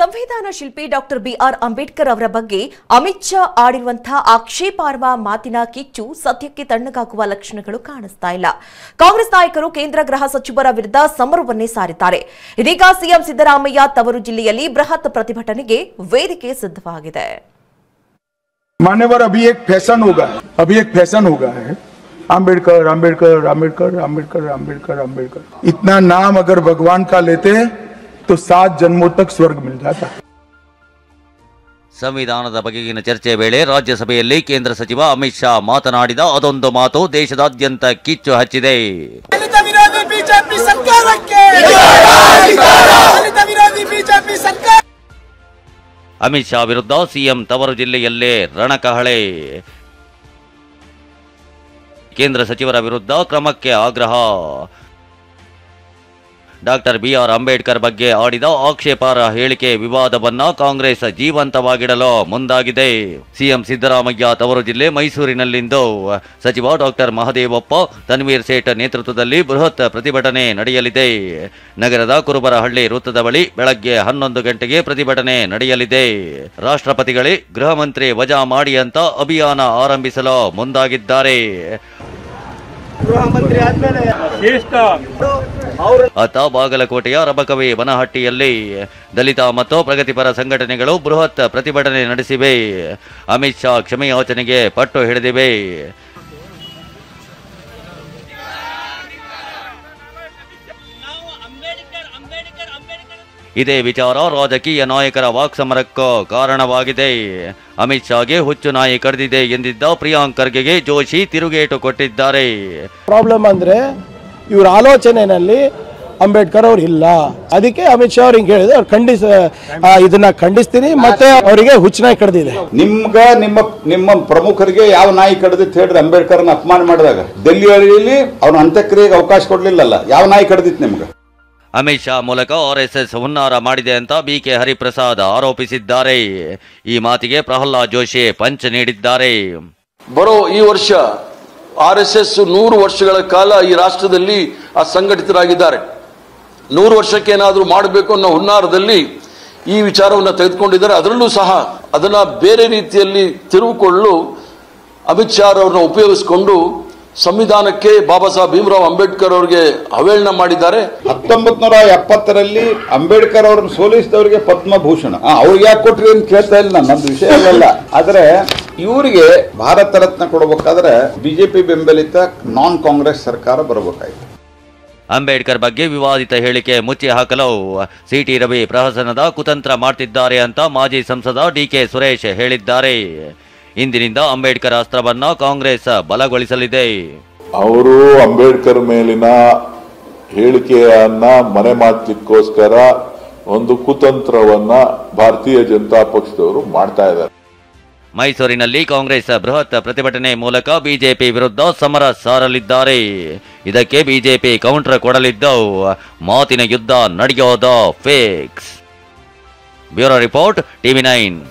ಸಂವಿಧಾನ ಶಿಲ್ಪಿ doctor B R Ambedkar ಅವರ ಬಗ್ಗೆ ಅಮಿತ್ ಶಾ ಆಡಿರುವಂತಹ ಆಕ್ಷೇಪಾರ್ಹ ಮಾತಿನ ಕಿಚ್ಚು ಸದ್ಯಕ್ಕೆ ತಣ್ಣಗಾಗುವ ಲಕ್ಷಣಗಳು ಕಾಣಿಸ್ತಾ ಇಲ್ಲ. ಕಾಂಗ್ರೆಸ್ ನಾಯಕರು ಕೇಂದ್ರ ಗೃಹ ಸಚಿವರ ವಿರುದ್ಧ ಸಮರವನ್ನೇ ಸಾರಿದ್ದಾರೆ. ಇದೀಗ ಸಿಎಂ ಸಿದ್ದರಾಮಯ್ಯ ತವರು ಜಿಲ್ಲೆಯಲ್ಲಿ ಬೃಹತ್ ಪ್ರತಿಭಟನೆಗೆ ವೇದಿಕೆ ಸಿದ್ಧವಾಗಿದೆ. मान्यवर अभी एक फैशन होगा है अंबेडकर अंबेडकर अंबेडकर अंबेडकर अंबेडकर अंबेडकर इतना नाम अगर भगवान का लेते तो 7 जन्मों तक स्वर्ग मिल जाता. ಸಂವಿಧಾನದ ಬಗೆಗಿನ ಚರ್ಚೆ ವೇಳೆ ರಾಜ್ಯಸಭೆಯಲ್ಲಿ ಕೇಂದ್ರ ಸಚಿವ ಅಮಿತ್ ಶಾ ಮಾತನಾಡಿದ ಅದೊಂದು ಮಾತು ದೇಶದಾದ್ಯಂತ ಕಿಚ್ಚು ಹಚ್ಚಿದೆ. ಅಮಿತ್ ಶಾ ವಿರುದ್ಧ ಸಿಎಂ ತವರು ಜಿಲ್ಲೆಯಲ್ಲೇ ರಣಕಹಳೆ. ಕೇಂದ್ರ ಸಚಿವರ ವಿರುದ್ಧ ಕ್ರಮಕ್ಕೆ ಆಗ್ರಹ. ಡಾಕ್ಟರ್ ಬಿಆರ್ ಅಂಬೇಡ್ಕರ್ ಬಗ್ಗೆ ಆಡಿದ ಆಕ್ಷೇಪಾರ್ಹ ಹೇಳಿಕೆ ವಿವಾದವನ್ನ ಕಾಂಗ್ರೆಸ್ ಜೀವಂತವಾಗಿಡಲು ಮುಂದಾಗಿದೆ. ಸಿಎಂ ಸಿದ್ದರಾಮಯ್ಯ ತವರು ಜಿಲ್ಲೆ ಮೈಸೂರಿನಲ್ಲಿಂದು ಸಚಿವ ಡಾಕ್ಟರ್ ಮಹದೇವಪ್ಪ ತನ್ವೀರ್ ಸೇಠ್ ನೇತೃತ್ವದಲ್ಲಿ ಬೃಹತ್ ಪ್ರತಿಭಟನೆ ನಡೆಯಲಿದೆ. ನಗರದ ಕುರುಬರಹಳ್ಳಿ ವೃತ್ತದ ಬಳಿ ಬೆಳಗ್ಗೆ 11 ಗಂಟೆಗೆ ಪ್ರತಿಭಟನೆ ನಡೆಯಲಿದೆ. ರಾಷ್ಟ್ರಪತಿಗಳೇ ಗೃಹ ಮಂತ್ರಿ ವಜಾ ಮಾಡಿ ಅಂತ ಅಭಿಯಾನ ಆರಂಭಿಸಲು ಮುಂದಾಗಿದ್ದಾರೆ. ಆತ ಬಾಗಲಕೋಟೆಯ ರಬಕವಿ ಬನಹಟ್ಟಿಯಲ್ಲಿ ದಲಿತ ಮತ್ತು ಪ್ರಗತಿಪರ ಸಂಘಟನೆಗಳು ಬೃಹತ್ ಪ್ರತಿಭಟನೆ ನಡೆಸಿವೆ. ಅಮಿತ್ ಶಾ ಕ್ಷಮೆಯಾಚನೆಗೆ ಪಟ್ಟು ಹಿಡಿದಿವೆ. ಇದೇ ವಿಚಾರ ರಾಜಕೀಯ ನಾಯಕರ ವಾಕ್ಸಮರಕ್ಕೂ ಕಾರಣವಾಗಿದೆ. ಅಮಿತ್ ಶಾಗೆ ಹುಚ್ಚು ನಾಯಿ ಕಡಿದಿದೆ ಎಂದಿದ್ದ ಪ್ರಿಯಾಂಕ್ ಖರ್ಗೆಗೆ ಜೋಶಿ ತಿರುಗೇಟು ಕೊಟ್ಟಿದ್ದಾರೆ. ಪ್ರಾಬ್ಲಮ್ ಅಂದ್ರೆ ಇವರ ಆಲೋಚನೆಯಲ್ಲಿ ಅಂಬೇಡ್ಕರ್ ಅವರು ಇಲ್ಲ, ಅದಕ್ಕೆ ಅಮಿತ್ ಶಾ ಅವ್ರು ಹಿಂಗೆ ಹೇಳಿದ್ರು. ಅವ್ರು ಇದನ್ನ ಖಂಡಿಸ್ತೀನಿ, ಮತ್ತೆ ಅವರಿಗೆ ಹುಚ್ಚು ನಾಯಿ ಕಡ್ದಿದೆ. ನಿಮ್ಮ ಪ್ರಮುಖರಿಗೆ ಯಾವ ನಾಯಿ ಕಡ್ದಿತ್ತು ಹೇಳ್ರಿ? ಅಂಬೇಡ್ಕರ್ನ ಅಪಮಾನ ಮಾಡಿದಾಗ ಡೆಲ್ಲಿಯಲ್ಲಿ ಅವ್ರ ಅಂತ್ಯಕ್ರಿಯೆಗೆ ಅವಕಾಶ ಕೊಡ್ಲಿಲ್ಲಲ್ಲ, ಯಾವ ನಾಯಿ ಕಡ್ದಿತ್ತು ನಿಮ್ಗೆ? ಅಮಿತ್ ಶಾ ಮೂಲಕ ಆರ್ಎಸ್ಎಸ್ ಹುನ್ನಾರ ಮಾಡಿದೆ ಅಂತ ಬಿಕೆ ಹರಿಪ್ರಸಾದ್ ಆರೋಪಿಸಿದ್ದಾರೆ. ಈ ಮಾತಿಗೆ ಪ್ರಹ್ಲಾದ್ ಜೋಶಿ ಪಂಚ್ ನೀಡಿದ್ದಾರೆ. ಬರೋ ಈ ವರ್ಷ ಆರ್ಎಸ್ಎಸ್ 100 ವರ್ಷಗಳ ಕಾಲ ಈ ರಾಷ್ಟ್ರದಲ್ಲಿ ಅಸಂಘಟಿತರಾಗಿದ್ದಾರೆ. 100 ವರ್ಷಕ್ಕೆ ಏನಾದರೂ ಮಾಡಬೇಕು ಅನ್ನೋ ಹುನ್ನಾರದಲ್ಲಿ ಈ ವಿಚಾರವನ್ನು ತೆಗೆದುಕೊಂಡಿದ್ದಾರೆ. ಅದರಲ್ಲೂ ಸಹ ಅದನ್ನ ಬೇರೆ ರೀತಿಯಲ್ಲಿ ತಿರುಗಿಕೊಳ್ಳಲು ಅಮಿತ್ ಶಾ ಅವರನ್ನು ಉಪಯೋಗಿಸಿಕೊಂಡು ಸಂವಿಧಾನಕ್ಕೆ ಬಾಬಾ ಸಾಹೇಬ್ ಭೀಮರಾವ್ ಅಂಬೇಡ್ಕರ್ ಅವರಿಗೆ ಅವೇಳನ ಮಾಡಿದ್ದಾರೆ. 1970ರಲ್ಲಿ ಅಂಬೇಡ್ಕರ್ ಅವರನ್ನು ಸೋಲಿಸಿದವರಿಗೆ ಪದ್ಮಭೂಷಣ ಅವ್ರಿಗೆ ಯಾಕೆ ಕೊಟ್ರಿ ಅಂತ ಕೇಳ್ತಾ ಇಲ್ಲ, ನನ್ನದು ವಿಷಯ ಅಲ್ಲ. ಆದ್ರೆ ಇವರಿಗೆ ಭಾರತ ರತ್ನ ಕೊಡಬೇಕಾದ್ರೆ ಬಿಜೆಪಿ ಬೆಂಬಲಿತ ನಾನ್ ಕಾಂಗ್ರೆಸ್ ಸರ್ಕಾರ ಬರಬೇಕಾಯಿತು. ಅಂಬೇಡ್ಕರ್ ಬಗ್ಗೆ ವಿವಾದಿತ ಹೇಳಿಕೆ ಮುಚ್ಚಿ ಹಾಕಲು ಸಿಟಿ ರವಿ ಪ್ರಹಸನದ ಕುತಂತ್ರ ಮಾಡ್ತಿದ್ದಾರೆ ಅಂತ ಮಾಜಿ ಸಂಸದ ಡಿಕೆ ಸುರೇಶ್ ಹೇಳಿದ್ದಾರೆ. ಇಂದಿನಿಂದ ಅಂಬೇಡ್ಕರ್ ಅಸ್ತ್ರವನ್ನ ಕಾಂಗ್ರೆಸ್ ಬಲಗೊಳಿಸಲಿದೆ. ಅವರು ಅಂಬೇಡ್ಕರ್ ಮೇಲಿನ ಹೇಳಿಕೆಯನ್ನ ಮನೆ ಮಾಡಲಿಕ್ಕೋಸ್ಕರ ಒಂದು ಕುತಂತ್ರವನ್ನ ಭಾರತೀಯ ಜನತಾ ಪಕ್ಷದವರು ಮಾಡ್ತಾ ಇದ್ದಾರೆ. ಮೈಸೂರಿನಲ್ಲಿ ಕಾಂಗ್ರೆಸ್ ಬೃಹತ್ ಪ್ರತಿಭಟನೆ ಮೂಲಕ ಬಿಜೆಪಿ ವಿರುದ್ಧ ಸಮರ ಸಾರಲಿದ್ದಾರೆ. ಇದಕ್ಕೆ ಬಿಜೆಪಿ ಕೌಂಟರ್ ಕೊಡಲಿದ್ದು ಮಾತಿನ ಯುದ್ಧ ನಡೆಯೋದು ಫಿಕ್ಸ್. Bureau report, TV9.